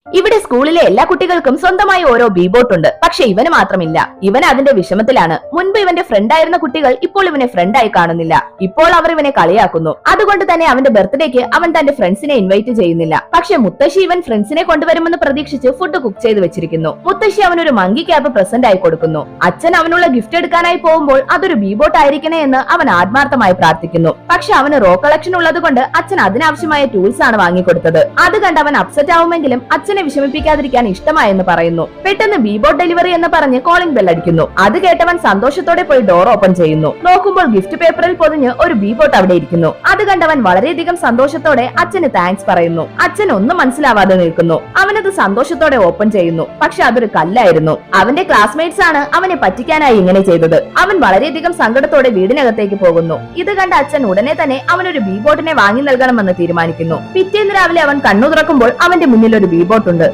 ഇവിടെ സ്കൂളിലെ എല്ലാ കുട്ടികൾക്കും സ്വന്തമായി ഓരോ ബീബോട്ട് ഉണ്ട്. പക്ഷെ ഇവന് മാത്രമില്ല. ഇവൻ അതിന്റെ വിഷമത്തിലാണ്. മുൻപ് ഇവന്റെ ഫ്രണ്ടായിരുന്ന കുട്ടികൾ ഇപ്പോൾ ഇവനെ ഫ്രണ്ടായി കാണുന്നില്ല. ഇപ്പോൾ അവർ ഇവനെ കളിയാക്കുന്നു. അതുകൊണ്ട് തന്നെ അവന്റെ ബർത്ത്ഡേക്ക് അവൻ തന്റെ ഫ്രണ്ട്സിനെ ഇൻവൈറ്റ് ചെയ്യുന്നില്ല. പക്ഷെ മുത്തശ്ശി ഇവൻ ഫ്രണ്ട്സിനെ കൊണ്ടുവരുമെന്ന് പ്രതീക്ഷിച്ച് ഫുഡ് കുക്ക് ചെയ്ത് വെച്ചിരിക്കുന്നു. മുത്തശ്ശി അവനൊരു മങ്കി ക്യാപ്പ് പ്രസന്റ് ആയി കൊടുക്കുന്നു. അച്ഛൻ അവനുള്ള ഗിഫ്റ്റ് എടുക്കാനായി പോകുമ്പോൾ അതൊരു ബീബോട്ട് ആയിരിക്കണേ എന്ന് അവൻ ആത്മാർത്ഥമായി പ്രാർത്ഥിക്കുന്നു. പക്ഷെ അവന് റോ കളക്ഷൻ ഉള്ളത് കൊണ്ട് അച്ഛൻ അതിനാവശ്യമായ ടൂൾസ് ആണ് വാങ്ങിക്കൊടുത്തത്. അത് കണ്ട് അവൻ അപ്സെറ്റ് ആവുമെങ്കിലും അച്ഛനെ വിഷമിപ്പിക്കാതിരിക്കാൻ ഇഷ്ടമായെന്ന് പറയുന്നു. പെട്ടെന്ന് ബീബോട്ട് ഡെലിവറി എന്ന് പറഞ്ഞ് കോളിംഗ് ബെൽ അടിക്കുന്നു. അത് കേട്ടവൻ സന്തോഷത്തോടെ പോയി ഡോർ ഓപ്പൺ ചെയ്യുന്നു. നോക്കുമ്പോൾ ഗിഫ്റ്റ് പേപ്പറിൽ പൊതിഞ്ഞ് ഒരു ബീബോട്ട് അവിടെ ഇരിക്കുന്നു. അത് കണ്ടവൻ വളരെയധികം സന്തോഷത്തോടെ അച്ഛന് താങ്ക്സ് പറയുന്നു. അച്ഛൻ ഒന്നും മനസ്സിലാവാതെ നിൽക്കുന്നു. അവനത് സന്തോഷത്തോടെ ഓപ്പൺ ചെയ്യുന്നു. പക്ഷെ അതൊരു കല്ലായിരുന്നു. അവന്റെ ക്ലാസ്മേറ്റ്സ് ആണ് അവനെ പറ്റിക്കാനായി ഇങ്ങനെ ചെയ്തത്. അവൻ വളരെയധികം സങ്കടത്തോടെ വീടിനകത്തേക്ക് പോകുന്നു. ഇത് കണ്ട അച്ഛൻ ഉടനെ തന്നെ അവനൊരു ബീബോട്ടിനെ വാങ്ങി നൽകണമെന്ന് തീരുമാനിക്കുന്നു. പിറ്റേന്ന് രാവിലെ അവൻ കണ്ണു തുറക്കുമ്പോൾ അവന്റെ മുന്നിൽ ഒരു ബീബോട്ട് ഉണ്ട്.